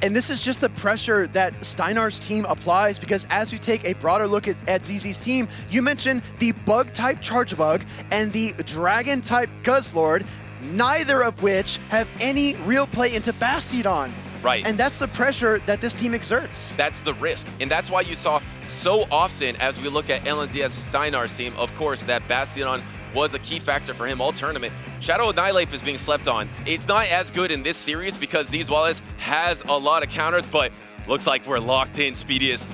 And this is just the pressure that Steinar's team applies, because as we take a broader look at ZZ's team, you mentioned the bug-type Charjabug and the dragon-type Guzzlord, neither of which have any real play into Bastiodon. Right. And that's the pressure that this team exerts. That's the risk. And that's why you saw so often as we look at LNDsTSteinar's team, of course, that Bastiodon was a key factor for him all tournament. Shadow Annihilate is being slept on. It's not as good in this series because Zzweilous has a lot of counters, but looks like we're locked in, Speedius.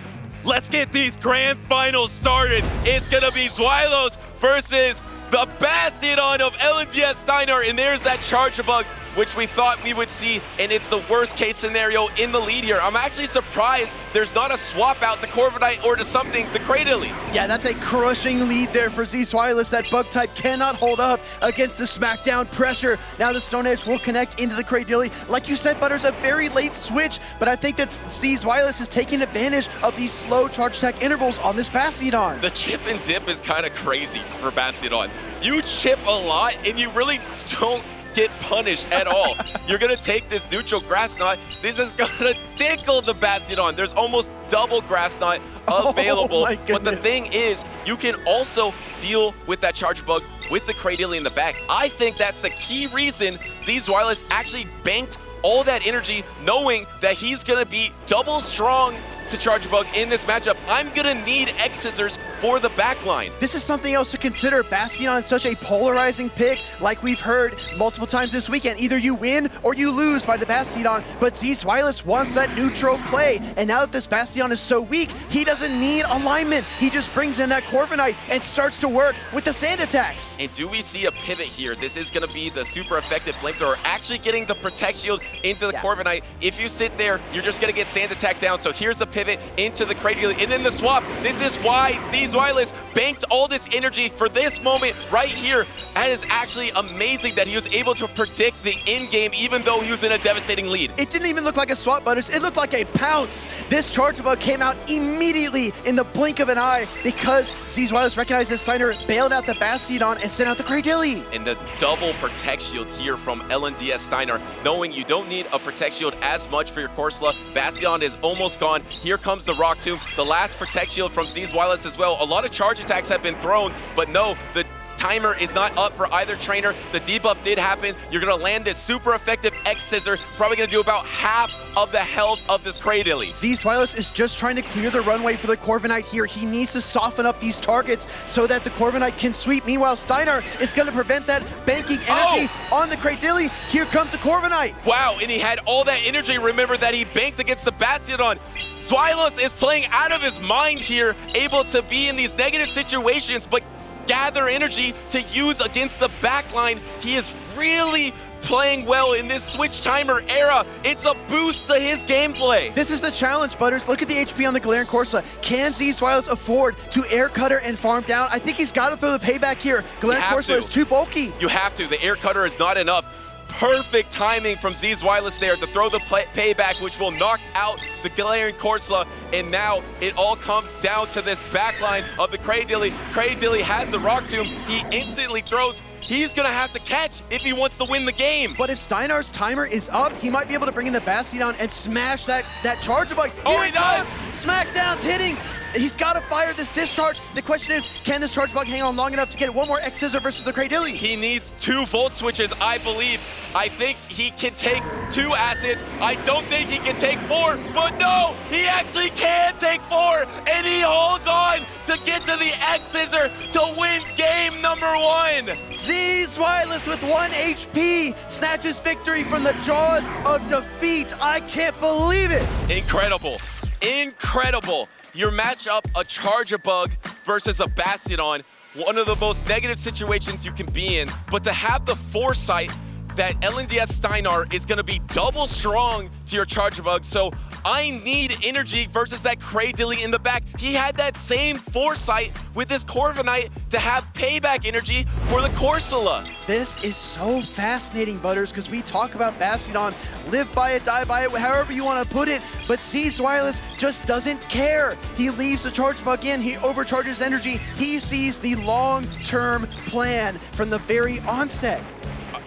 Let's get these grand finals started. It's gonna be Zzweilous versus the Bastiodon of LNDsTSteinar, and there's that Charjabug, which we thought we would see, and it's the worst case scenario in the lead here. I'm actually surprised there's not a swap out to Corviknight or to something, the Cradily. Yeah, that's a crushing lead there for Zzweilous. That bug type cannot hold up against the smackdown pressure. Now the Stone Edge will connect into the Cradily. Like you said, Butters, a very late switch, but I think that Zzweilous is taking advantage of these slow charge attack intervals on this Bastiodon. The chip and dip is kind of crazy for Bastiodon. You chip a lot and you really don't get punished at all. You're gonna take this neutral Grass Knot. This is gonna tickle the Bastiodon. There's almost double Grass Knot available. Oh, but the thing is, you can also deal with that Charjabug with the Cradily in the back. I think that's the key reason Zzweilous actually banked all that energy, knowing that he's gonna be double strong to Charjabug in this matchup. I'm gonna need X-Scissors for the backline. This is something else to consider. Bastiodon is such a polarizing pick, like we've heard multiple times this weekend. Either you win or you lose by the Bastiodon, but Zzweilous wants that neutral play. And now that this Bastiodon is so weak, he doesn't need alignment. He just brings in that Corviknight and starts to work with the sand attacks. And do we see a pivot here? This is gonna be the super effective Flamethrower, actually getting the Protect Shield into the Corviknight. If you sit there, you're just gonna get sand attack down. So here's the pivot into the Cradily, and then the swap. This is why Zzweilous banked all this energy for this moment right here. That is actually amazing that he was able to predict the in-game even though he was in a devastating lead. It didn't even look like a swap, Butters. It looked like a pounce. This Charjabug came out immediately in the blink of an eye because Zzweilous recognized that Steiner bailed out the Bastiodon and sent out the Cradily. And the double Protect Shield here from LNDsTSteinar, knowing you don't need a Protect Shield as much for your Corsola. Bastiodon is almost gone. Here comes the Rock Tomb, the last Protect Shield from Zzweilous as well. A lot of charge attacks have been thrown, but no, the timer is not up for either trainer. The debuff did happen. You're gonna land this super effective X-Scissor. It's probably gonna do about half of the health of this Cradily. Zzweilous is just trying to clear the runway for the Corviknight here. He needs to soften up these targets so that the Corviknight can sweep. Meanwhile, Steinar is gonna prevent that banking energy on the Cradily. Here comes the Corviknight. Wow, and he had all that energy. Remember that he banked against the Bastiodon. Zzweilous is playing out of his mind here, able to be in these negative situations, but gather energy to use against the backline. He is really playing well in this switch timer era. It's a boost to his gameplay. This is the challenge, Butters. Look at the HP on the Galarian Corsa. Can Zzweilous afford to air cutter and farm down? I think he's got to throw the payback here. Galarian Corsa is too bulky. You have to. The air cutter is not enough. Perfect timing from Zzweilous there to throw the payback, which will knock out the Galarian Corsa. And now it all comes down to this backline of the Cradily. Cradily has the Rock Tomb. He instantly throws. He's gonna have to catch if he wants to win the game. But if Steinar's timer is up, he might be able to bring in the Bastiodon and smash that Charjabug. Oh, he does! Smackdown's hitting. He's got to fire this discharge. The question is, can this Charjabug hang on long enough to get one more X-Scissor versus the Cradily? He needs 2 Volt Switches, I believe. I think he can take 2 acids. I don't think he can take 4, but no, he actually can take 4, and he holds on to get to the X-Scissor to win game number 1. Zzweilous with 1 HP snatches victory from the jaws of defeat. I can't believe it. Incredible, incredible. Your matchup, a Charjabug versus a Bastiodon, one of the most negative situations you can be in, but to have the foresight that LNDsTSteinar is gonna be double strong to your Charjabug, so I need energy versus that Cradily in the back. He had that same foresight with this Corviknight to have payback energy for the Corsola. This is so fascinating, Butters, because we talk about Bastiodon, live by it, die by it, however you want to put it, but Zzweilous just doesn't care. He leaves the Charjabug in, he overcharges energy, he sees the long-term plan from the very onset.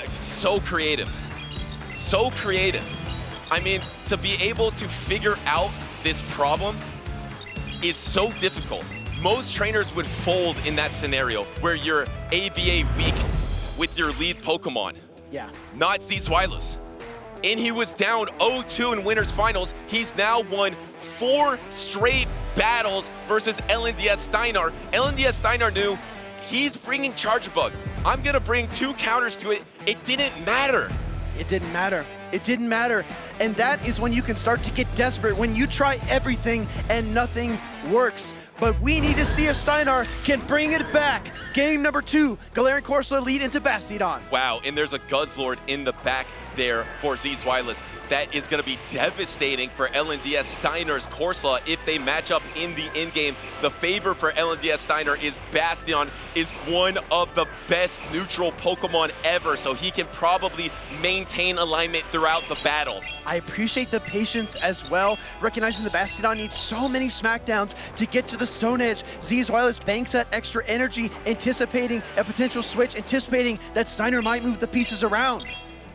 So creative, so creative. I mean, to be able to figure out this problem is so difficult. Most trainers would fold in that scenario where you're ABA weak with your lead Pokemon. Yeah. Not Zzweilous. And he was down 0-2 in winners finals. He's now won 4 straight battles versus LNDsTSteinar. LNDsTSteinar knew he's bringing Charge Bug. I'm gonna bring 2 counters to it. It didn't matter. It didn't matter. It didn't matter. And that is when you can start to get desperate, when you try everything and nothing works. But we need to see if Steinar can bring it back. Game number 2, Galarian Corsola lead into Bastiodon. Wow, and there's a Guzzlord in the back there for Zzweilous. That is going to be devastating for LNDsTSteinar's Corsola if they match up in the in-game. The favor for LNDsTSteinar is Bastion is one of the best neutral Pokemon ever, so he can probably maintain alignment throughout the battle. I appreciate the patience as well, recognizing the Bastiodon needs so many smackdowns to get to the Stone Edge. Zzweilous banks that extra energy, anticipating a potential switch, anticipating that Steinar might move the pieces around.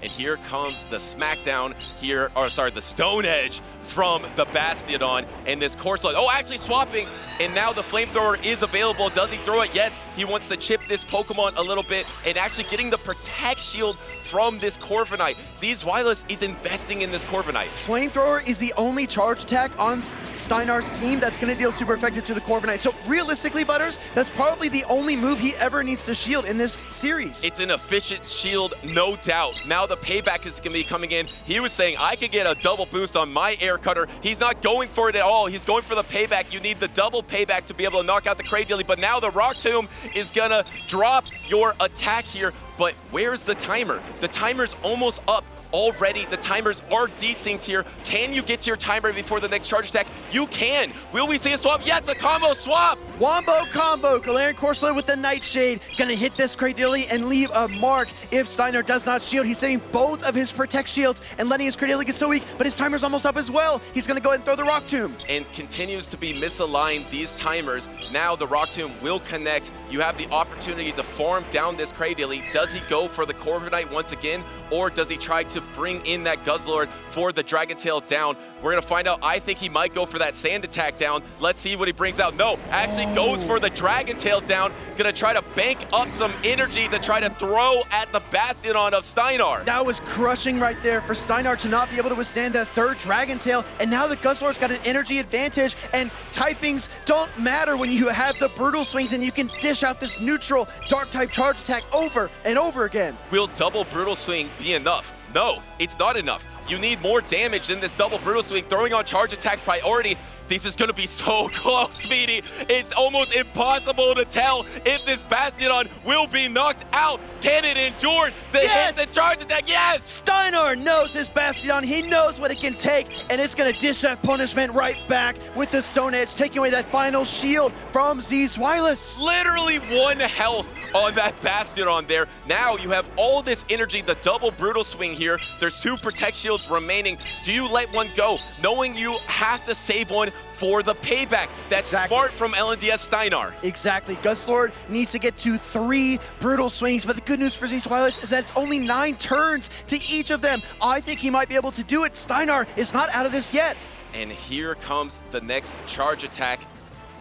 And here comes the smackdown here, or sorry, the Stone Edge from the Bastiodon, and this Corsola, oh, actually swapping, and now the Flamethrower is available. Does he throw it? Yes, he wants to chip this Pokemon a little bit, and actually getting the Protect Shield from this Corviknight. Zzweilous is investing in this Corviknight. Flamethrower is the only charge attack on Steinar's team that's going to deal super effective to the Corviknight. So realistically, Butters, that's probably the only move he ever needs to shield in this series. It's an efficient shield, no doubt. Now the payback is going to be coming in. He was saying, I could get a double boost on my air cutter. He's not going for it at all. He's going for the payback. You need the double payback to be able to knock out the Cradily, but now the Rock Tomb is going to drop your attack here. But where's the timer? The timer's almost up already. The timers are desynced here. Can you get to your timer before the next charge attack? You can. Will we see a swap? Yes, a combo swap. Wombo combo. Galarian Corsola with the Nightshade. Gonna hit this Cradily and leave a mark if Steinar does not shield. He's saving both of his Protect Shields and letting his Cradily get so weak, but his timer's almost up as well. He's gonna go ahead and throw the Rock Tomb. And continues to be misaligned these timers. Now the Rock Tomb will connect. You have the opportunity to farm down this Cradily. Does he go for the Corviknight once again, or does he try to bring in that Guzzlord for the Dragon Tail down? We're gonna find out. I think he might go for that Sand Attack down. Let's see what he brings out. No, actually goes for the Dragon Tail down. Gonna try to bank up some energy to try to throw at the Bastiodon of Steinar. That was crushing right there for Steinar to not be able to withstand that third Dragon Tail, and now the Guzzlord's got an energy advantage, and typings don't matter when you have the Brutal Swings and you can dish out this neutral Dark-type charge attack over and over again. Will double Brutal Swing be enough? No, it's not enough. You need more damage than this double Brutal Swing. Throwing on charge attack priority. This is gonna be so close, Speedy. It's almost impossible to tell if this Bastiodon will be knocked out. Can it endure to hit the charge attack? Yes! Steinar knows his Bastiodon. He knows what it can take, and it's gonna dish that punishment right back with the Stone Edge, taking away that final shield from Zzweilous. Literally 1 health on that Bastiodon there. Now you have all this energy, the double Brutal Swing here. There's 2 Protect Shields remaining. Do you let one go, knowing you have to save one for the payback? That's smart from LNDsTSteinar. Exactly. Guzzlord needs to get to 3 Brutal Swings, but the good news for Zzweilous is that it's only 9 turns to each of them. I think he might be able to do it. Steinar is not out of this yet. And here comes the next charge attack.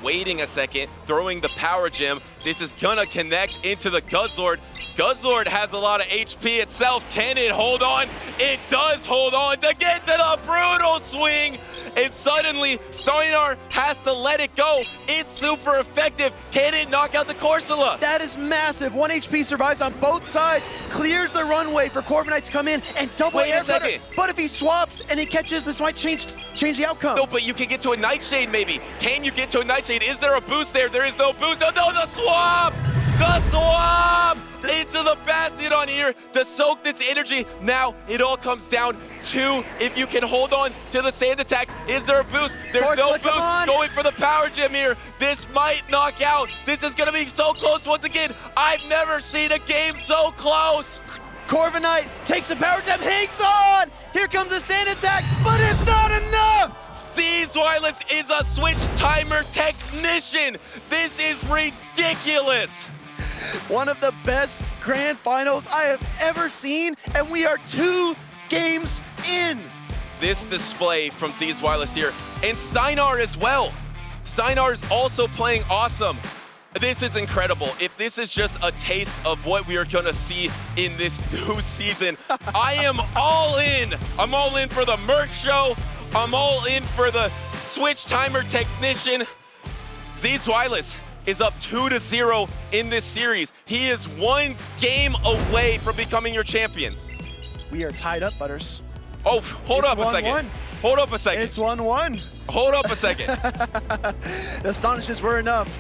Waiting a second, throwing the Power Gem. This is gonna connect into the Guzzlord. Guzzlord has a lot of HP itself. Can it hold on? It does hold on to get to the Brutal Swing. And suddenly, Steinar has to let it go. It's super effective. Can it knock out the Corsola? That is massive. 1 HP survives on both sides. Clears the runway for Corviknight to come in and double air cutter. But if he swaps and he catches, this might change the outcome. No, but you can get to a Nightshade maybe. Can you get to a Nightshade? Is there a boost there? There is no boost. Oh, no, the swap! The swap! Into the Bastiodon here to soak this energy. Now it all comes down to if you can hold on to the Sand Attacks. Is there a boost? There's no boost. Going for the Power Gem here. This might knock out. This is going to be so close once again. I've never seen a game so close. Corviknight takes the Power Gem, hangs on! Here comes the Sand Attack, but it's not enough! Zzweilous is a switch timer technician. This is ridiculous. One of the best grand finals I have ever seen, and we are 2 games in. this display from Zzweilous here. And Steinar as well. Steinar is also playing awesome. This is incredible. If this is just a taste of what we are going to see in this new season, I am all in. I'm all in for the merch show. I'm all in for the Switch Timer Technician. Zzweilous is up 2-0 in this series. He is one game away from becoming your champion. We are tied up, Butters. Oh, hold up a second. 1-1. Hold up a second. It's 1-1. Hold up a second. The Astonishes were enough.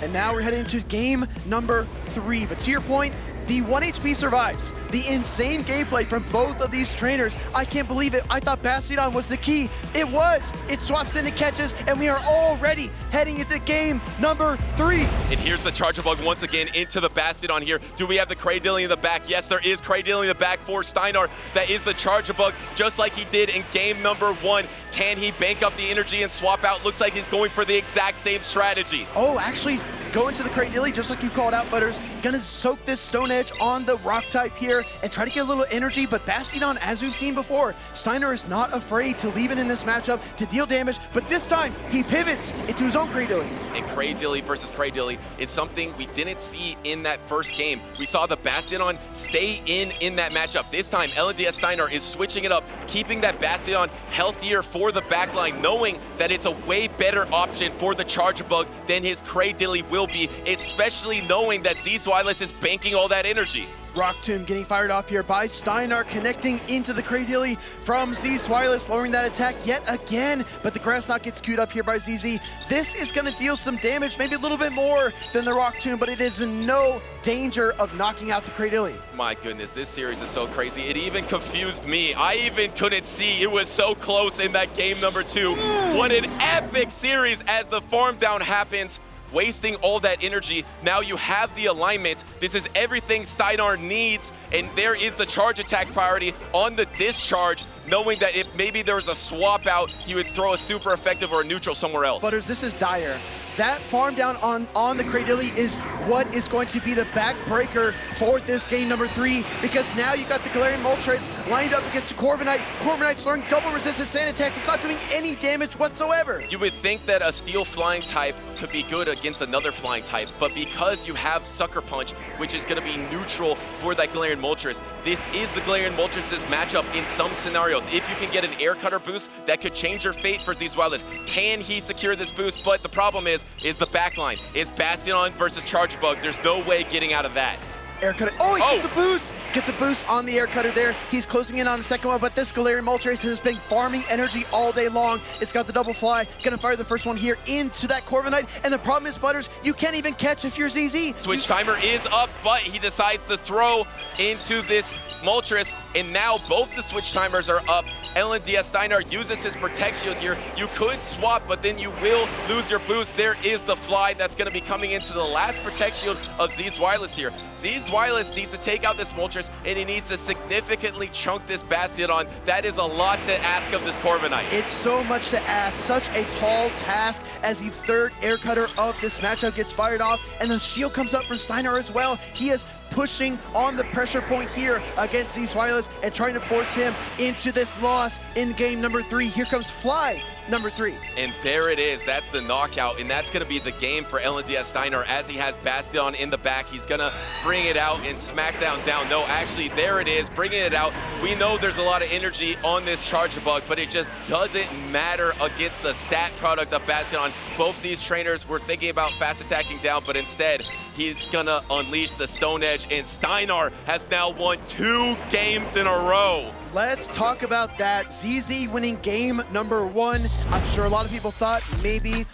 And now we're heading into game number 3. But to your point, the 1 HP survives. The insane gameplay from both of these trainers. I can't believe it. I thought Bastion was the key. It was. It swaps into catches, and we are already heading into game number 3. And here's the Charger Bug once again into the Bastion here. Do we have the Cradilly in the back? Yes, there is Cradilly in the back for Steinar. That is the Charger Bug, just like he did in game number 1. Can he bank up the energy and swap out? Looks like he's going for the exact same strategy. Oh, actually going to the Cradilly, just like you called out, Butters. Gonna soak this Stone Edge on the Rock type here and try to get a little energy, but Bastion, as we've seen before, Steinar is not afraid to leave it in this matchup to deal damage, but this time he pivots into his own Cradilly. And Cradilly versus Cradilly is something we didn't see in that first game. We saw the Bastion stay in that matchup. This time, LNDsTSteinar is switching it up, keeping that Bastion healthier for the backline, knowing that it's a way better option for the Charger Bug than his Cradilly will be, especially knowing that Zzweilous is banking all that energy. Rock Tomb getting fired off here by Steinar, connecting into the Cradilly from Zzweilous, lowering that attack yet again, but the Grass Knot gets queued up here by ZZ. This is going to deal some damage, maybe a little bit more than the Rock Tomb, but it is in no danger of knocking out the Cradilly. My goodness, this series is so crazy. It even confused me. I even couldn't see. It was so close in that game number 2. What an epic series as the farm down happens. Wasting all that energy. Now you have the alignment. This is everything Steinar needs, and there is the charge attack priority on the discharge, knowing that if maybe there was a swap out, he would throw a super effective or a neutral somewhere else. Butters, this is dire. That farm down on the Cradilly is what is going to be the backbreaker for this game number 3, because now you got the Galarian Moltres lined up against the Corviknight. Corviknight's learning double resistance sand attacks. It's not doing any damage whatsoever. You would think that a steel flying type could be good against another flying type, but because you have Sucker Punch, which is going to be neutral for that Galarian Moltres, this is the Galarian Moltres' matchup in some scenarios. If you can get an Air Cutter boost, that could change your fate for Zzweilous. Can he secure this boost? But the problem is the backline. It's Bastion versus Charger Bug. There's no way getting out of that. Air Cutter. Oh, he gets a boost! Gets a boost on the Air Cutter there. He's closing in on the second one, but this Galarian Moltres has been farming energy all day long. It's got the double fly. Gonna fire the first one here into that Corviknight. And the problem is, Butters, you can't even catch if you're ZZ. Switch Timer is up, but he decides to throw into this Moltres, and now both the Switch Timers are up. LNDsTSteinar uses his Protect Shield here. You could swap, but then you will lose your boost. There is the fly that's going to be coming into the last Protect Shield of Zzweilous here. Zzweilous needs to take out this Moltres, and he needs to significantly chunk this Bastion. That is a lot to ask of this Corviknight. It's so much to ask. Such a tall task as the third Air Cutter of this matchup gets fired off, and the shield comes up from Steinar as well. He is pushing on the pressure point here against Zzweilous and trying to force him into this loss in game number 3. Here comes Fly number 3. And there it is. That's the knockout, and that's going to be the game for LNDsTSteinar as he has Bastion in the back. He's going to bring it out and Smackdown down. No, actually, there it is, bringing it out. We know there's a lot of energy on this Charger Bug, but it just doesn't matter against the stat product of Bastion. Both these trainers were thinking about fast attacking down, but instead, he's going to unleash the Stone Edge, and Steinar has now won 2 games in a row. Let's talk about that. ZZ winning game number 1. I'm sure a lot of people thought maybe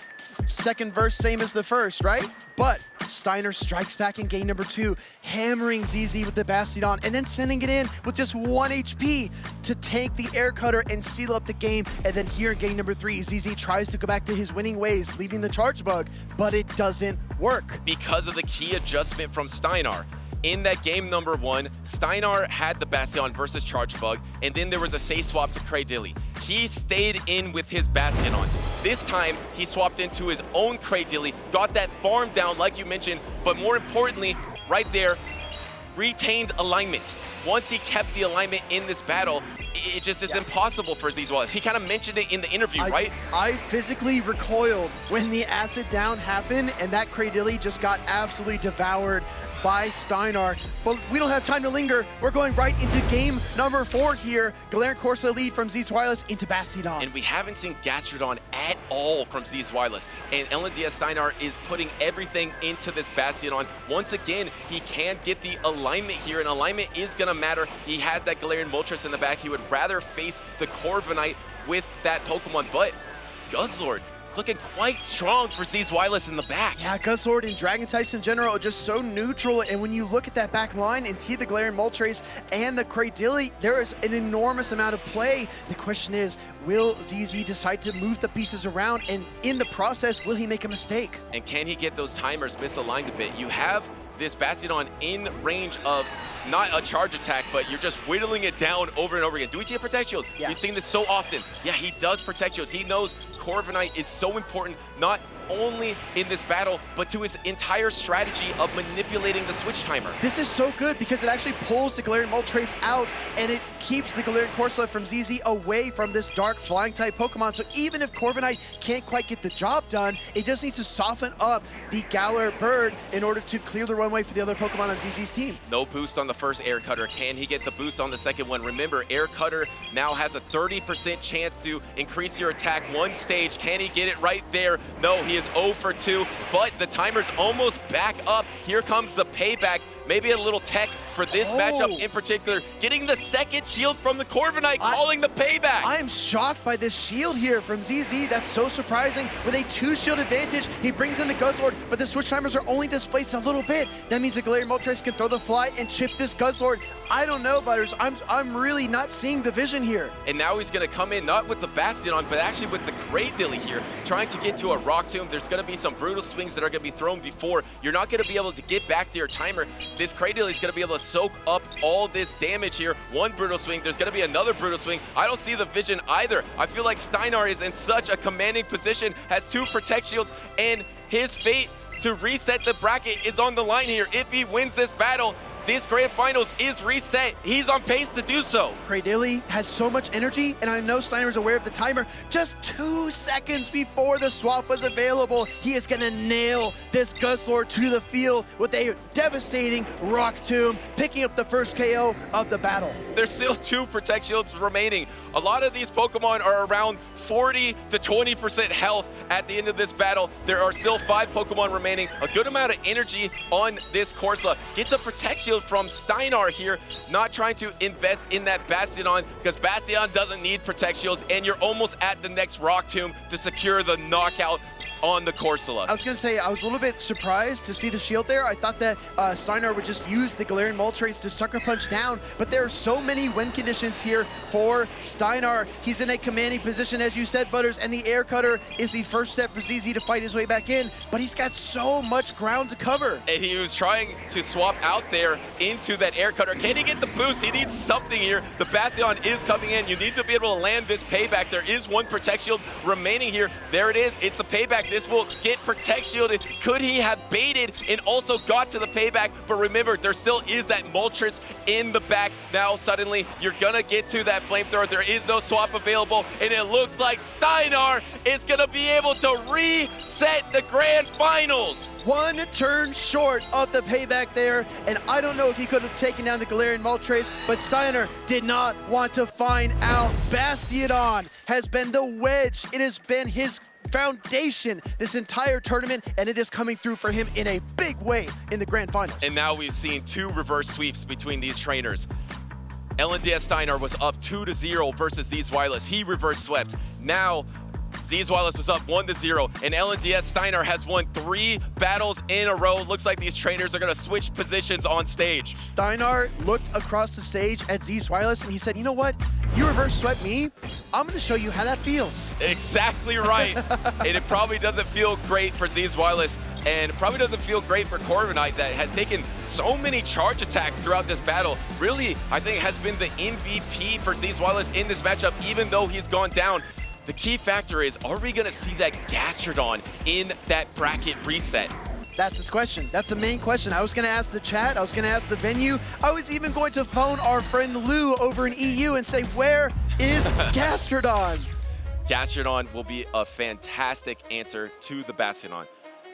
second verse same as the first, right? But Steinar strikes back in game number 2, hammering ZZ with the Bastion, and then sending it in with just 1 HP to take the Air Cutter and seal up the game. And then here in game number 3, ZZ tries to go back to his winning ways, leaving the Charge Bug, but it doesn't work. Because of the key adjustment from Steinar. In that game number 1, Steinar had the Bastion versus Charge Bug, and then there was a say swap to Cradilly. He stayed in with his Bastion. This time, he swapped into his own Cradilly, got that farm down like you mentioned, but more importantly, right there, retained alignment. Once he kept the alignment in this battle, it just is impossible for Zzweilous. He kind of mentioned it in the interview, right? I physically recoiled when the acid down happened, and that Cradilly just got absolutely devoured by Steinar. But we don't have time to linger. We're going right into game number 4 here. Galarian Corsa lead from Zzweilous into Bastiodon. And we haven't seen Gastrodon at all from Zzweilous. And LNDsTSteinar is putting everything into this Bastiodon. Once again, he can't get the alignment here, and alignment is going to matter. He has that Galarian Moltres in the back. He would rather face the Corviknight with that Pokemon, but Guzzlord, it's looking quite strong for Zzweilous in the back. Yeah, Guzzlord and Dragon types in general are just so neutral, and when you look at that back line and see the Galarian Moltres and the Cradilly, there is an enormous amount of play. The question is, will ZZ decide to move the pieces around, and in the process, will he make a mistake? And can he get those timers misaligned a bit? You have this Bastiodon in range of not a charge attack, but you're just whittling it down over and over again. Do we see a Protect Shield? Yeah. We've seen this so often. Yeah, he does Protect Shield. He knows Corviknight is so important, not only in this battle, but to his entire strategy of manipulating the switch timer. This is so good because it actually pulls the Galarian Moltres out, and it keeps the Galarian Corsa from ZZ away from this dark flying type Pokemon. So even if Corviknight can't quite get the job done, it just needs to soften up the Galar Bird in order to clear the runway for the other Pokemon on ZZ's team. No boost on the first Air Cutter. Can he get the boost on the second one? Remember, Air Cutter now has a 30% chance to increase your attack one stage. Can he get it right there? No, he is 0 for 2, but the timer's almost back up. Here comes the payback. Maybe a little tech for this matchup in particular. Getting the second shield from the Corviknight, calling the payback. I am shocked by this shield here from ZZ. That's so surprising. With a 2-shield advantage, he brings in the Guzzlord, but the switch timers are only displaced a little bit. That means the Galarian Moltres can throw the fly and chip this Guzzlord. I don't know, Butters. I'm really not seeing the vision here. And now he's going to come in, not with the Bastiodon, but actually with the Cradilly here, trying to get to a Rock Tomb. There's going to be some brutal swings that are going to be thrown before. You're not going to be able to get back to your timer. This Cradilly is going to be able to soak up all this damage here. One brutal swing, there's going to be another brutal swing. I don't see the vision either. I feel like Steinar is in such a commanding position, has 2 Protect Shields, and his fate to reset the bracket is on the line here. If he wins this battle, this Grand Finals is reset. He's on pace to do so. Cradilly has so much energy, and I know Steiner's aware of the timer. Just 2 seconds before the swap was available, he is gonna nail this Guzzlord to the field with a devastating Rock Tomb, picking up the first KO of the battle. There's still 2 Protect Shields remaining. A lot of these Pokemon are around 40 to 20% health at the end of this battle. There are still 5 Pokemon remaining. A good amount of energy on this Corsa. Gets a Protect Shield from Steinar here, not trying to invest in that Bastiodon because Bastiodon doesn't need Protect Shields, and you're almost at the next Rock Tomb to secure the knockout on the Corsola. I was going to say, I was a little bit surprised to see the shield there. I thought that Steinar would just use the Galarian Moltres to Sucker Punch down, but there are so many win conditions here for Steinar. He's in a commanding position, as you said, Butters, and the Air Cutter is the first step for ZZ to fight his way back in, but he's got so much ground to cover. And he was trying to swap out there into that Air Cutter. Can he get the boost? He needs something here. The Bastiodon is coming in. You need to be able to land this payback. There is 1 Protect Shield remaining here. There it is. It's the payback. This will get Protect Shielded. Could he have baited and also got to the payback? But remember, there still is that Moltres in the back. Now, suddenly, you're going to get to that Flamethrower. There is no swap available, and it looks like Steinar is going to be able to reset the Grand Finals. 1 turn short of the payback there, and I don't know if he could have taken down the Galarian Moltres, but Steinar did not want to find out. Bastiodon has been the wedge. It has been his foundation this entire tournament, and it is coming through for him in a big way in the Grand Finals. And now we've seen 2 reverse sweeps between these trainers. LNDsTSteinar was up 2-0 versus Zzweilous. He reverse swept. Now, Zzweilous was up 1-0, and LNDsTSteinar has won 3 battles in a row. Looks like these trainers are going to switch positions on stage. Steinar looked across the stage at Zzweilous, and he said, you know what? You reverse swept me. I'm going to show you how that feels. Exactly right. And it probably doesn't feel great for Zzweilous, and it probably doesn't feel great for Corviknight that has taken so many charge attacks throughout this battle. Really, I think has been the MVP for Zzweilous in this matchup, even though he's gone down. The key factor is, are we going to see that Gastrodon in that bracket reset? That's the question. That's the main question. I was going to ask the chat. I was going to ask the venue. I was even going to phone our friend Lou over in EU and say, where is Gastrodon? Gastrodon will be a fantastic answer to the Bastion.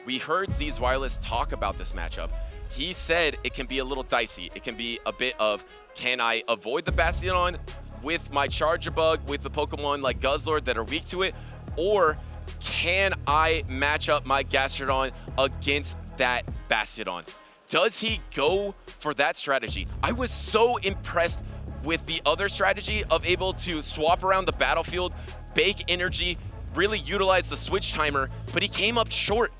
We heard Zzweilous talk about this matchup. He said it can be a little dicey. It can be a bit of, can I avoid the Bastion with my Charger Bug, with the Pokemon like Guzzlord that are weak to it, or can I match up my Gastrodon against that Bastion? Does he go for that strategy? I was so impressed with the other strategy of able to swap around the battlefield, bake energy, really utilize the switch timer, but he came up short.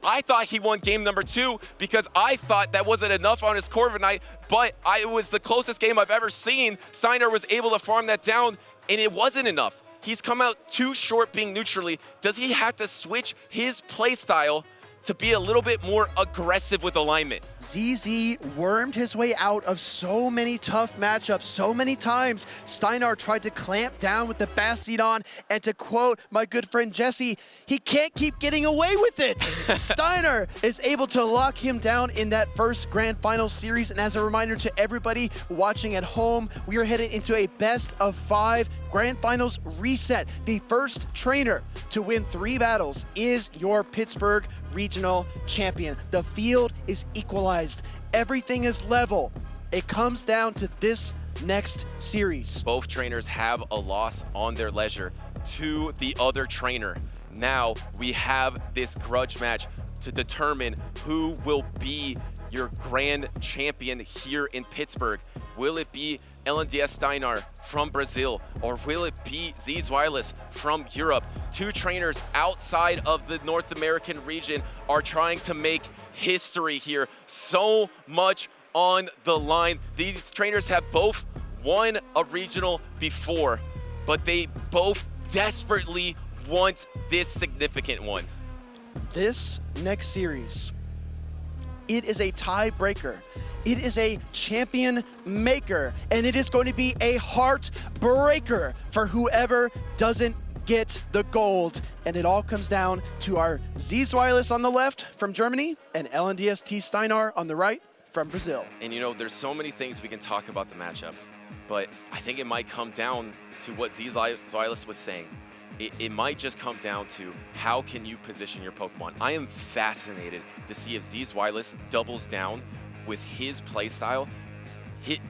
I thought he won game number 2 because I thought that wasn't enough on his Corviknight, but it was the closest game I've ever seen. Steinar was able to farm that down, and it wasn't enough. He's come out too short being neutrally. Does he have to switch his playstyle to be a little bit more aggressive with alignment? ZZ wormed his way out of so many tough matchups so many times. Steinar tried to clamp down with the Bastion, and to quote my good friend Jesse, he can't keep getting away with it. Steinar is able to lock him down in that first Grand Final series, and as a reminder to everybody watching at home, we are headed into a best of 5 Grand Finals reset. The first trainer to win 3 battles is your Pittsburgh regional champion. The field is equalized. Everything is level. It comes down to this next series. Both trainers have a loss on their leisure to the other trainer. Now we have this grudge match to determine who will be your grand champion here in Pittsburgh. Will it be LNDsTSteinar from Brazil, or will it be Zzweilous from Europe? 2 trainers outside of the North American region are trying to make history here. So much on the line. These trainers have both won a regional before, but they both desperately want this significant one. This next series, it is a tiebreaker. It is a champion maker, and it is going to be a heartbreaker for whoever doesn't get the gold. And it all comes down to our Zzweilous on the left from Germany and LNDsTSteinar on the right from Brazil. And you know, there's so many things we can talk about the matchup, but I think it might come down to what Zzweilous was saying. It might just come down to how can you position your Pokemon. I am fascinated to see if Zzweilous doubles down with his playstyle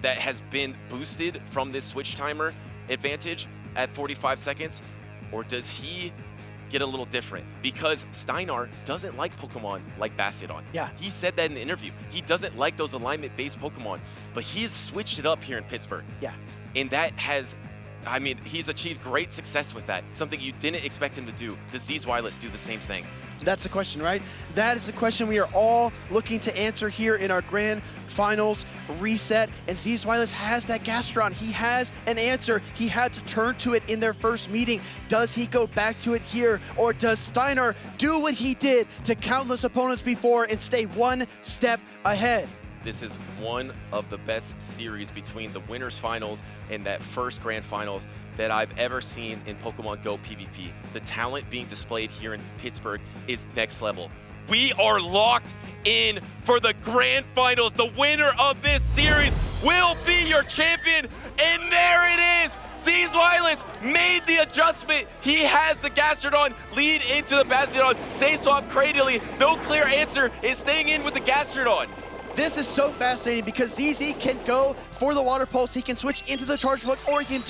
that has been boosted from this switch timer advantage at 45 seconds, or does he get a little different? Because Steinar doesn't like Pokemon like Bastion. Yeah. He said that in the interview. He doesn't like those alignment-based Pokemon, but he's switched it up here in Pittsburgh. Yeah. And that has, I mean, he's achieved great success with that, something you didn't expect him to do. Does Zzweilous do the same thing? That's the question, right? That is the question we are all looking to answer here in our Grand Finals reset. And Zzweilous has that Gastrodon. He has an answer. He had to turn to it in their first meeting. Does he go back to it here? Or does Steinar do what he did to countless opponents before and stay one step ahead? This is one of the best series between the winners finals and that first grand finals that I've ever seen in Pokemon GO PvP. The talent being displayed here in Pittsburgh is next level. We are locked in for the grand finals. The winner of this series will be your champion, and there it is. Zzweilous made the adjustment. He has the Gastrodon lead into the Bastion. Say swap Cradily. No clear answer is staying in with the Gastrodon. This is so fascinating because ZZ can go for the Water Pulse. He can switch into the Charge Book, or he can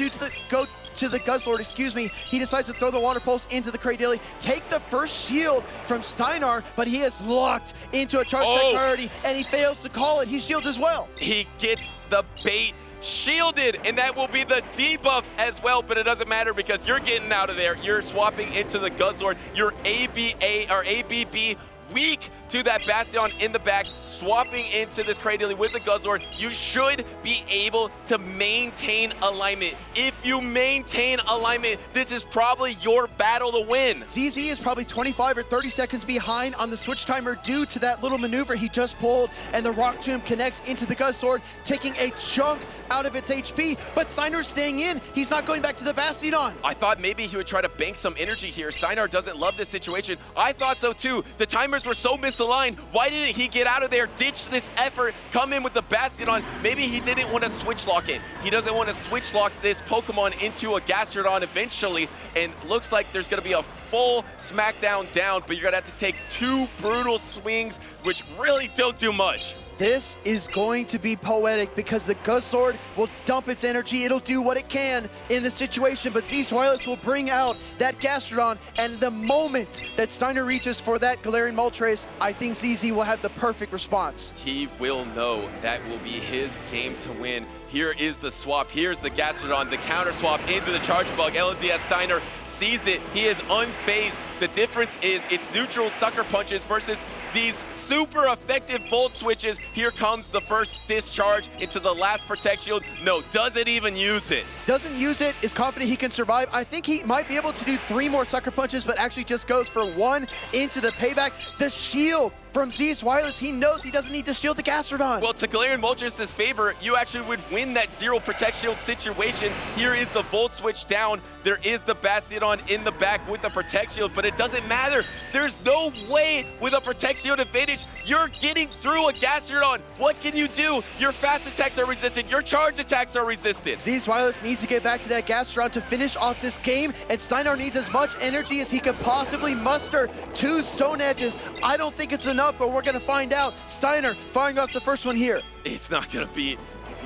go to the Guzzlord, excuse me. He decides to throw the Water Pulse into the Cradily, take the first shield from Steinar, but he is locked into a Charge Tech priority, and he fails to call it. He shields as well. He gets the bait shielded, and that will be the debuff as well, but it doesn't matter because you're getting out of there. You're swapping into the Guzzlord. Your ABB weak to that Bastion in the back, swapping into this Cradily with the Guzzlord. You should be able to maintain alignment. If you maintain alignment, this is probably your battle to win. ZZ is probably 25 or 30 seconds behind on the switch timer due to that little maneuver he just pulled, and the Rock Tomb connects into the Guzzlord, taking a chunk out of its HP, but Steinar's staying in. He's not going back to the Bastion. I thought maybe he would try to bank some energy here. Steinar doesn't love this situation. I thought so too. The timers were so misaligned this line. Why didn't he get out of there, ditch this effort, come in with the Bastiodon? Maybe he didn't want to switch lock it. He doesn't want to switch lock this Pokemon into a Gastrodon eventually, and looks like there's going to be a full smackdown down, but you're going to have to take 2 brutal swings, which really don't do much. This is going to be poetic because the Guzzlord will dump its energy. It'll do what it can in this situation, but Zzweilous will bring out that Gastrodon, and the moment that Steiner reaches for that Galarian Moltres, I think ZZ will have the perfect response. He will know that will be his game to win. Here is the swap. Here's the Gastrodon, the counter swap into the Charge Bug. LNDsTSteinar sees it. He is unfazed. The difference is it's neutral Sucker Punches versus these super effective Volt Switches. Here comes the first discharge into the last Protect Shield. No, doesn't even use it. Doesn't use it, is confident he can survive. I think he might be able to do 3 more Sucker Punches, but actually just goes for 1 into the payback. The shield from Zzweilous, he knows he doesn't need to shield the Gastrodon. Well, to Galarian Moltres' favor, you actually would win that 0 Protect Shield situation. Here is the Volt Switch down. There is the Bastiodon in the back with the Protect Shield, but it doesn't matter. There's no way with a Protect Shield advantage you're getting through a Gastrodon. What can you do? Your fast attacks are resisted. Your charge attacks are resisted. Zzweilous needs to get back to that Gastrodon to finish off this game, and Steinar needs as much energy as he can possibly muster. 2 Stone Edges. I don't think it's enough, but we're going to find out. Steiner firing off the first one here. It's not going to be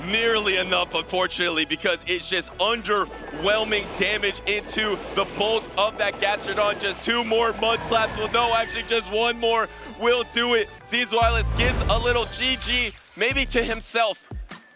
nearly enough, unfortunately, because it's just underwhelming damage into the bulk of that Gastrodon. Just 2 more Mud Slaps. Well, no, actually just 1 more will do it. Zzweilous gives a little GG, maybe to himself.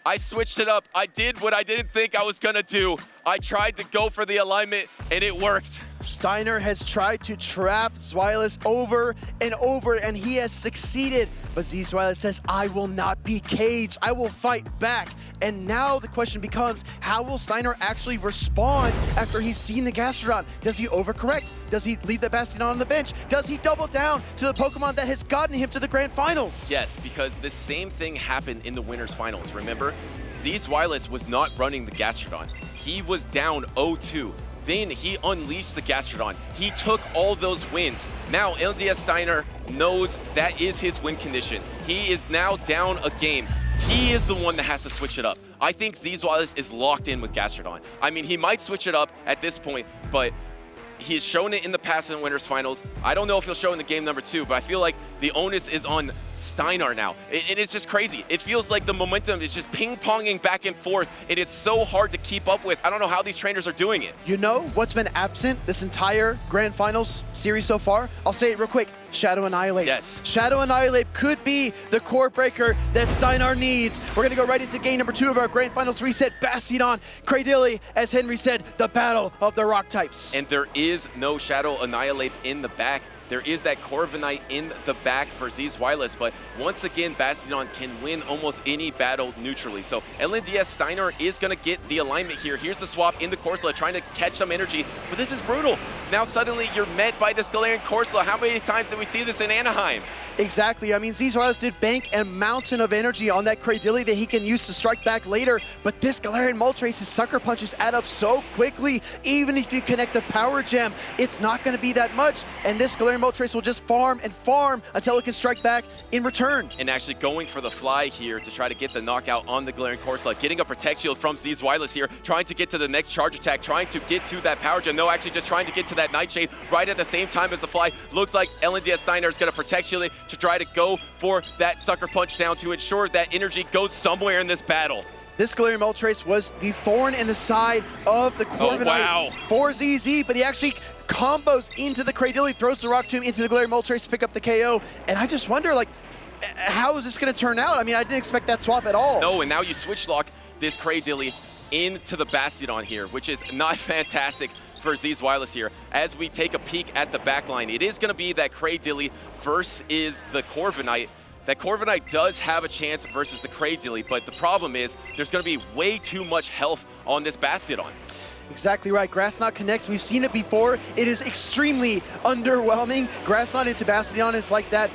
I switched it up. I did what I didn't think I was gonna do. I tried to go for the alignment, and it worked. Steiner has tried to trap Zzweilous over and over, and he has succeeded. But Zzweilous says, I will not be caged. I will fight back. And now the question becomes, how will Steiner actually respond after he's seen the Gastrodon? Does he overcorrect? Does he leave the Bastiodon on the bench? Does he double down to the Pokemon that has gotten him to the Grand Finals? Yes, because the same thing happened in the Winners Finals, remember? Zzweilous was not running the Gastrodon. He was down 0-2. Then he unleashed the Gastrodon. He took all those wins. Now LNDsTSteinar knows that is his win condition. He is now down a game. He is the one that has to switch it up. I think Zzweilous is locked in with Gastrodon. I mean, he might switch it up at this point, but he has shown it in the past in Winners Finals. I don't know if he'll show in the game number 2, but I feel like the onus is on Steinar now. It is just crazy. It feels like the momentum is just ping-ponging back and forth, and it's so hard to keep up with. I don't know how these trainers are doing it. You know what's been absent this entire Grand Finals series so far? I'll say it real quick. Shadow Annihilate. Yes. Shadow Annihilate could be the core breaker that Steinar needs. We're going to go right into game number 2 of our Grand Finals reset. Bastiodon, Cradily, as Henry said, the battle of the rock types. And there is no Shadow Annihilate in the back. There is that Corviknight in the back for Zzweilous, but once again, Bastiodon can win almost any battle neutrally. So LNDsTSteinar is going to get the alignment here. Here's the swap into Corsola, trying to catch some energy, but this is brutal. Now suddenly you're met by this Galarian Corsola. How many times did we see this in Anaheim? Exactly. I mean, Zzweilous did bank a mountain of energy on that Cradily that he can use to strike back later, but this Galarian Moltres' Sucker Punches add up so quickly. Even if you connect the Power Gem, it's not going to be that much, and this Galarian Moltres will just farm and farm until it can strike back in return. And actually going for the fly here to try to get the knockout on the Galarian Corsola, getting a Protect Shield from Zzweilous here, trying to get to the next charge attack, trying to get to that Power Gem. No, actually just trying to get to that Nightshade right at the same time as the fly. Looks like LNDsTSteinar is going to Protect Shield it to try to go for that Sucker Punch down to ensure that energy goes somewhere in this battle. This Galarian Moltres was the thorn in the side of the Corviknight for ZZ, but he actually combos into the Cradily, throws the Rock Tomb into the Galarian Moltres to pick up the KO. And I just wonder, like, how is this going to turn out? I mean, I didn't expect that swap at all. No, and now you switch lock this Cradily into the Bastiodon here, which is not fantastic for Zzweilous here. As we take a peek at the backline, it is going to be that Cradily versus the Corviknight. That Corviknight does have a chance versus the Cradily, but the problem is there's going to be way too much health on this Bastiodon. Exactly right. Grass Knot connects. We've seen it before. It is extremely underwhelming. Grass Knot into Bastiodon is like that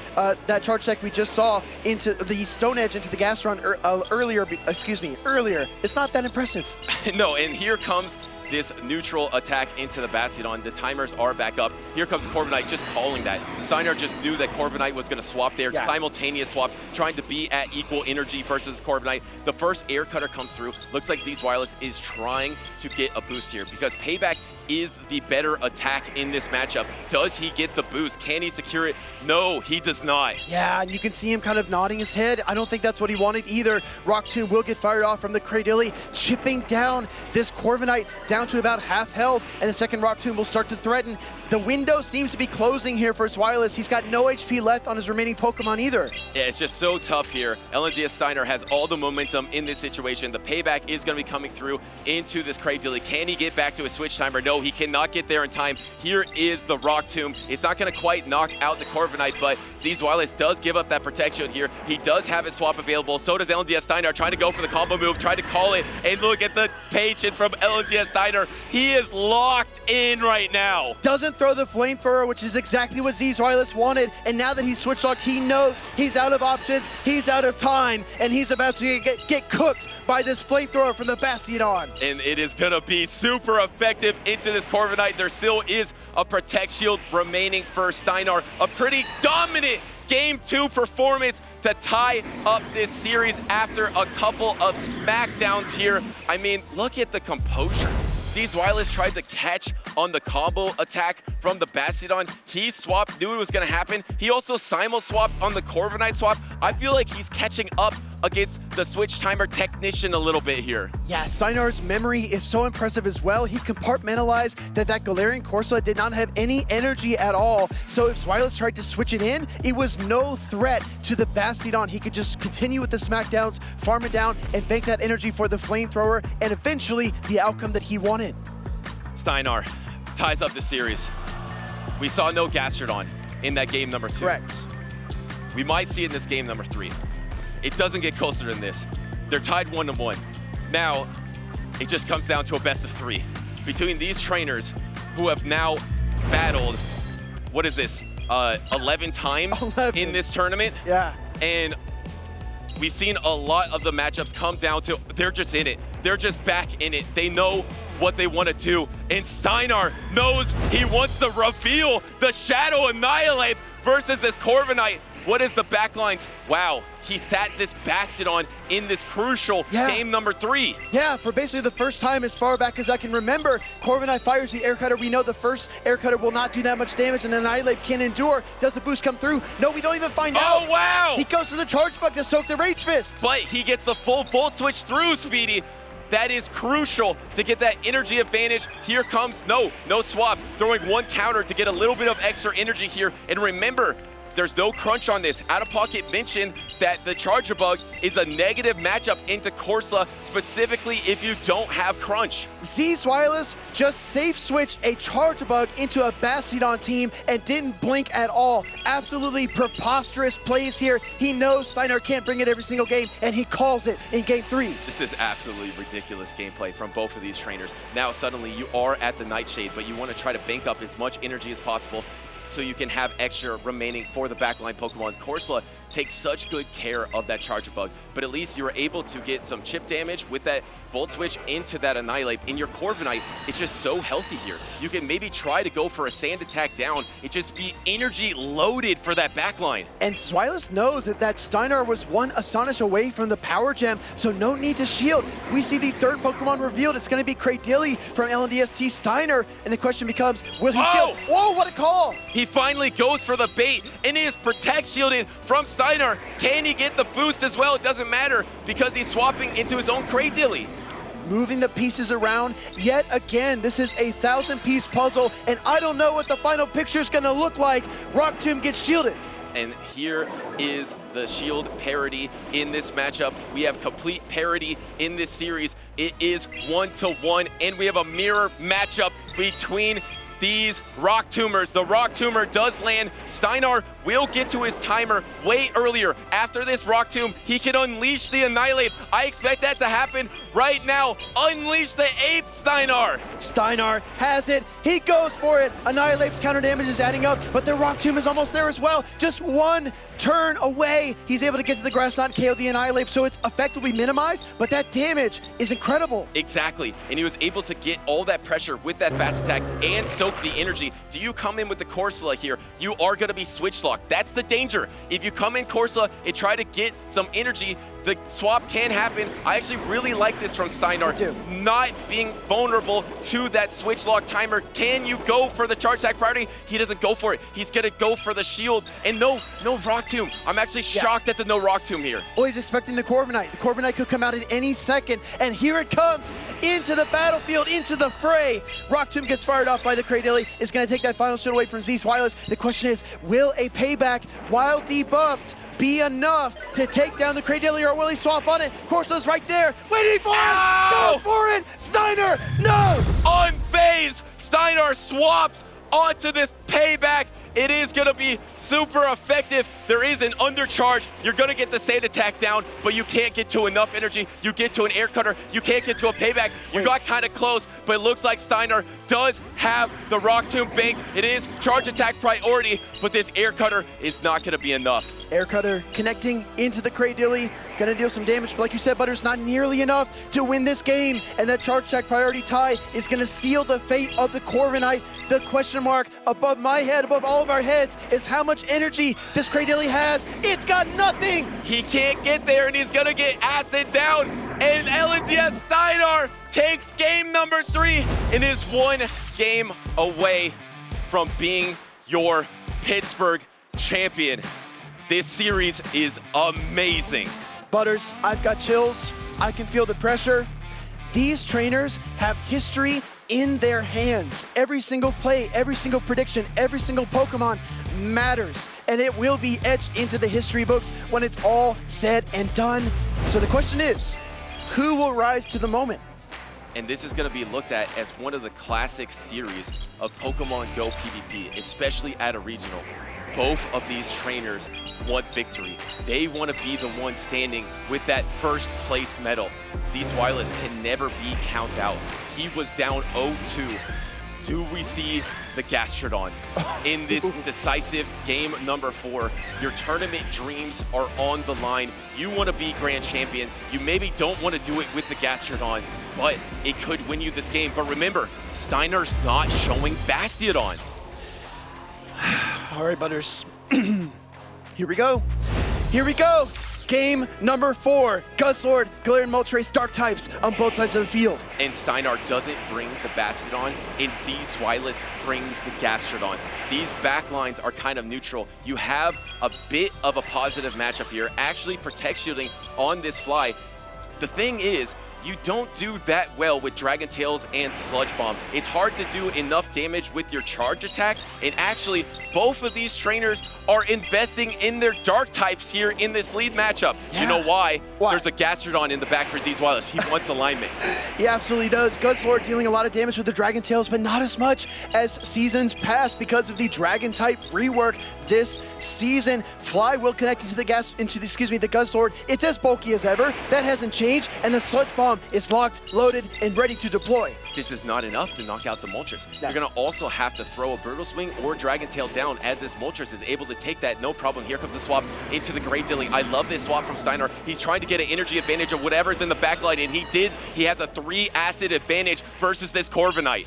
that charge deck we just saw into the Stone Edge into the Gastrodon earlier. It's not that impressive. No, and here comes this neutral attack into the Bastiodon. The timers are back up. Here comes Corviknight just calling that. Steinar just knew that Corviknight was going to swap there. Yeah. Simultaneous swaps, trying to be at equal energy versus Corviknight. The first air cutter comes through. Looks like Zzweilous is trying to get a boost here because Payback is the better attack in this matchup. Does he get the boost? Can he secure it? No, he does not. Yeah, and you can see him kind of nodding his head. I don't think that's what he wanted either. Rock Tomb will get fired off from the Cradilly, chipping down this Corviknight down to about half health, and the second Rock Tomb will start to threaten. The window seems to be closing here for Zzweilous. He's got no HP left on his remaining Pokemon either. Yeah, it's just so tough here. LNDsTSteinar has all the momentum in this situation. The Payback is going to be coming through into this Cradilly. Can he get back to a switch timer? No, he cannot get there in time. Here is the Rock Tomb. It's not going to quite knock out the Corviknight, but Zzweilous does give up that protection here. He does have his swap available. So does LNDsTSteinar, trying to go for the combo move, trying to call it, and look at the patience from LNDsTSteinar. He is locked in right now. Doesn't throw the flamethrower, which is exactly what Zzweilous wanted, and now that he's switch locked, he knows he's out of options, he's out of time, and he's about to get cooked by this flamethrower from the Bastiodon. And it is going to be super effective into this Corviknight. There still is a Protect Shield remaining for Steinar. A pretty dominant Game 2 performance to tie up this series after a couple of smackdowns here. I mean, look at the composure. Zzweilous tried to catch on the combo attack from the Bastiodon. He swapped, knew it was going to happen. He also simul-swapped on the Corviknight swap. I feel like he's catching up against the switch timer technician a little bit here. Yeah, Steinar's memory is so impressive as well. He compartmentalized that Galarian Corsola did not have any energy at all. So if Zzweilous tried to switch it in, it was no threat to the Bastiodon. He could just continue with the smackdowns, farm it down, and bank that energy for the flamethrower, and eventually the outcome that he wanted. Steinar ties up the series. We saw no Gastrodon in that game number 2. Correct. We might see it in this game number 3. It doesn't get closer than this. They're tied 1-1. Now, it just comes down to a best of 3 between these trainers who have now battled, what is this, 11 times 11. In this tournament? Yeah. And we've seen a lot of the matchups come down to, they're just in it. They're just back in it. They know what they want to do. And Steinar knows he wants to reveal the Shadow Annihilate versus this Corviknight. What is the backlines? Wow, he sat this Bastiodon in this crucial game number 3. Yeah, for basically the first time as far back as I can remember, Corviknight fires the air cutter. We know the first air cutter will not do that much damage, and Annihilate can endure. Does the boost come through? No, we don't even find out. Oh, wow! He goes to the Charge Bug to soak the Rage Fist. But he gets the full Volt Switch through, Speedy. That is crucial to get that energy advantage. Here comes, no swap, throwing one counter to get a little bit of extra energy here. And remember, there's no crunch on this. Out of Pocket mentioned that the Charger Bug is a negative matchup into Corsola, specifically if you don't have crunch. Zzweilous just safe switched a Charger Bug into a Bastiodon team and didn't blink at all. Absolutely preposterous plays here. He knows Steinar can't bring it every single game, and he calls it in game 3. This is absolutely ridiculous gameplay from both of these trainers. Now suddenly you are at the Nightshade, but you want to try to bank up as much energy as possible so you can have extra remaining for the backline Pokemon. Corsola takes such good care of that Charger Bug, but at least you were able to get some chip damage with that Volt Switch into that Annihilate. In your Corviknight, it's just so healthy here. You can maybe try to go for a Sand Attack down. It just be energy loaded for that backline. And Zzweilous knows that Steinar was one Astonish away from the Power Gem, so no need to shield. We see the third Pokemon revealed. It's going to be Cradilly from LNDsTSteinar, and the question becomes, will he shield? Whoa, what a call! He finally goes for the bait and is Protect Shielded from Steinar. Can he get the boost as well? It doesn't matter because he's swapping into his own Cradilly. Moving the pieces around yet again. This is a 1,000-piece puzzle, and I don't know what the final picture is going to look like. Rock Tomb gets shielded. And here is the shield parity in this matchup. We have complete parity in this series. It is 1-1, and we have a mirror matchup between these Rock Tombers. The Rock Tomber does land. Steinar will get to his timer way earlier. After this Rock Tomb, he can unleash the Annihilate. I expect that to happen right now. Unleash the 8th Steinar. Steinar has it. He goes for it. Annihilate's counter damage is adding up, but the Rock Tomb is almost there as well. Just one turn away, he's able to get to the grass knot, KO the Annihilate, so it's effectively minimized, but that damage is incredible. Exactly, and he was able to get all that pressure with that fast attack and soak the energy. Do you come in with the Corsola here, you are going to be switch locked. That's the danger. If you come in Corsola and try to get some energy, the swap can happen. I actually really like this from Steinar. Not being vulnerable to that switch lock timer. Can you go for the charge attack priority? He doesn't go for it. He's gonna go for the shield. And no Rock Tomb. I'm actually shocked at the no Rock Tomb here. Well, he's expecting the Corviknight. The Corviknight could come out at any second. And here it comes into the battlefield, into the fray. Rock Tomb gets fired off by the Cradilly. Is gonna take that final shield away from Zzweilous. The question is, will a payback while debuffed be enough to take down the Cradilly, or will he swap on it? Corsola's right there, waiting for it! Go for it! Steinar knows! Unfazed, Steinar swaps onto this payback. It is going to be super effective. There is an undercharge. You're going to get the Sand attack down, but you can't get to enough energy. You get to an air cutter. You can't get to a payback. You got kind of close, but it looks like Steinar does have the Rock Tomb banked. It is charge attack priority, but this air cutter is not going to be enough. Air cutter connecting into the Cradilly, gonna deal some damage, but like you said, Butters, not nearly enough to win this game, and that charge attack priority tie is gonna seal the fate of the Corviknight. The question mark above my head, above all of our heads, is how much energy this Cradilly has. It's got nothing! He can't get there, and he's gonna get acid down, and LNDsTSteinar takes game number 3 and is 1 game away from being your Pittsburgh champion. This series is amazing. Butters, I've got chills. I can feel the pressure. These trainers have history in their hands. Every single play, every single prediction, every single Pokemon matters, and it will be etched into the history books when it's all said and done. So the question is, who will rise to the moment? And this is going to be looked at as one of the classic series of Pokemon GO PvP, especially at a regional. Both of these trainers want victory. They want to be the one standing with that first place medal. Zzweilous can never be count out. He was down 0-2. Do we see the Gastrodon in this decisive game number 4? Your tournament dreams are on the line. You want to be grand champion. You maybe don't want to do it with the Gastrodon, but it could win you this game. But remember, Steinar's not showing Bastiodon. All right, Butters. Here we go. Here we go. Game number 4. Guzzlord, Galarian Moltres, Dark types on both sides of the field. And Steinar doesn't bring the Bastiodon, and Zzweilous brings the Gastrodon. These backlines are kind of neutral. You have a bit of a positive matchup here, actually protect shielding on this fly. The thing is, you don't do that well with Dragon Tails and Sludge Bomb. It's hard to do enough damage with your charge attacks, and actually, both of these trainers are investing in their dark types here in this lead matchup. Yeah. You know why? Why? There's a Gastrodon in the back for Zzweilous. He wants alignment. He absolutely does. Guzzlord dealing a lot of damage with the Dragon Tails, but not as much as seasons past because of the Dragon type rework this season. Fly will connect into the Guzzlord. It's as bulky as ever. That hasn't changed, and the Sludge Bomb is locked, loaded, and ready to deploy. This is not enough to knock out the Moltres. No. You're going to also have to throw a Brutal Swing or Dragon Tail down, as this Moltres is able to take that, no problem. Here comes the swap into the Cradilly. I love this swap from Steinar. He's trying to get an energy advantage of whatever's in the backline, and he did. He has a 3 acid advantage versus this Corviknight.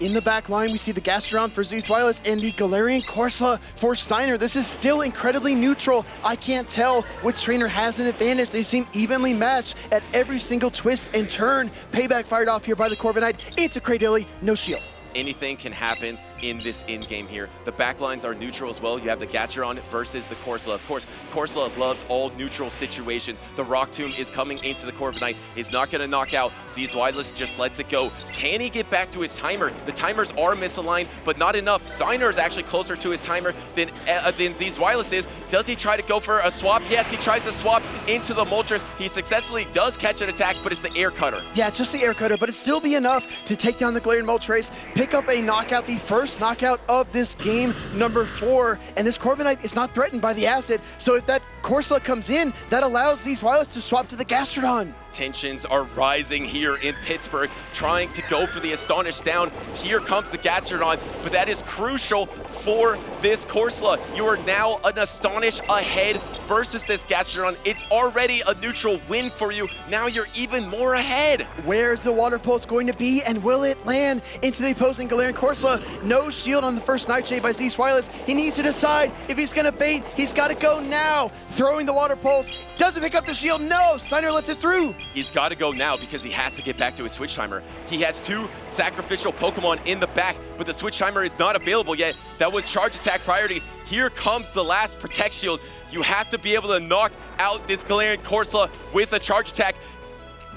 In the back line, we see the Gastrodon for Zzweilous and the Galarian Corsola for Steinar. This is still incredibly neutral. I can't tell which trainer has an advantage. They seem evenly matched at every single twist and turn. Payback fired off here by the Corviknight. It's a Cradilly, no shield. Anything can happen in this end game here. The backlines are neutral as well. You have the Gastrodon versus the Corsola. Of course, Corsola loves all neutral situations. The Rock Tomb is coming into the Corviknight. Is not going to knock out. Zzweilous just lets it go. Can he get back to his timer? The timers are misaligned, but not enough. Steinar is actually closer to his timer than Zzweilous is. Does he try to go for a swap? Yes, he tries to swap into the Moltres. He successfully does catch an attack, but it's the air cutter. Yeah, just the air cutter, but it still be enough to take down the Galarian Moltres, pick up a knockout, the first knockout of this game number 4, and this Corviknight is not threatened by the acid, so if that Corsola comes in, that allows Zzweilous to swap to the Gastrodon. Tensions are rising here in Pittsburgh, trying to go for the Astonish down. Here comes the Gastrodon, but that is crucial for this Corsola. You are now an Astonish ahead versus this Gastrodon. It's already a neutral win for you. Now you're even more ahead. Where's the Water Pulse going to be, and will it land into the opposing Galarian Corsola? No shield on the first Nightshade by Zzweilous. He needs to decide if he's going to bait. He's got to go now. Throwing the Water Pulse. Doesn't pick up the shield. No, Steiner lets it through. He's got to go now because he has to get back to his Switch Timer. He has 2 sacrificial Pokemon in the back, but the Switch Timer is not available yet. That was Charge Attack priority. Here comes the last Protect Shield. You have to be able to knock out this Galarian Corsola with a Charge Attack.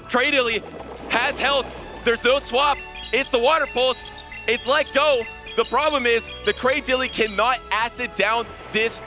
Cradily has health. There's no swap. It's the Water Pulse. It's let go. The problem is the Cradily cannot acid down this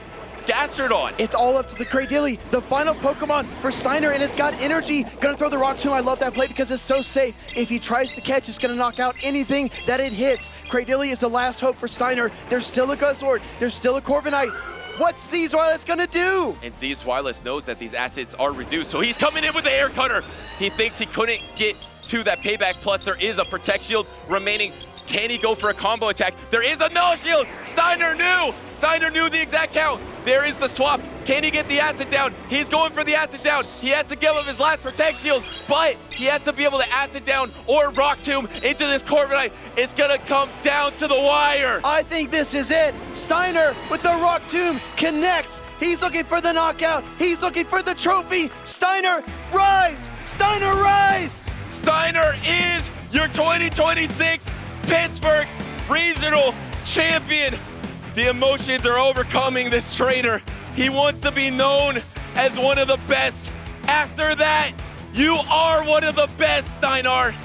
Gastrodon. It's all up to the Cradily, the final Pokemon for Steiner, and it's got energy. Gonna throw the Rock Tomb. I love that play because it's so safe. If he tries to catch, it's gonna knock out anything that it hits. Cradily is the last hope for Steiner. There's still a Guzzlord. There's still a Corviknight. What's Zzweilous gonna do? And Zzweilous knows that these assets are reduced, so he's coming in with the Air Cutter. He thinks he couldn't get to that payback, plus there is a Protect Shield remaining. Can he go for a combo attack? There is a Null Shield! Steiner knew the exact count. There is the swap. Can he get the acid down? He's going for the acid down. He has to give up his last Protect Shield, but he has to be able to acid down or Rock Tomb into this Corviknight. It's gonna come down to the wire. I think this is it. Steiner with the Rock Tomb connects. He's looking for the knockout. He's looking for the trophy. Steiner, rise! Steiner, rise! Steiner is your 2026 Pittsburgh Regional Champion. The emotions are overcoming this trainer. He wants to be known as one of the best. After that, you are one of the best, Steinar.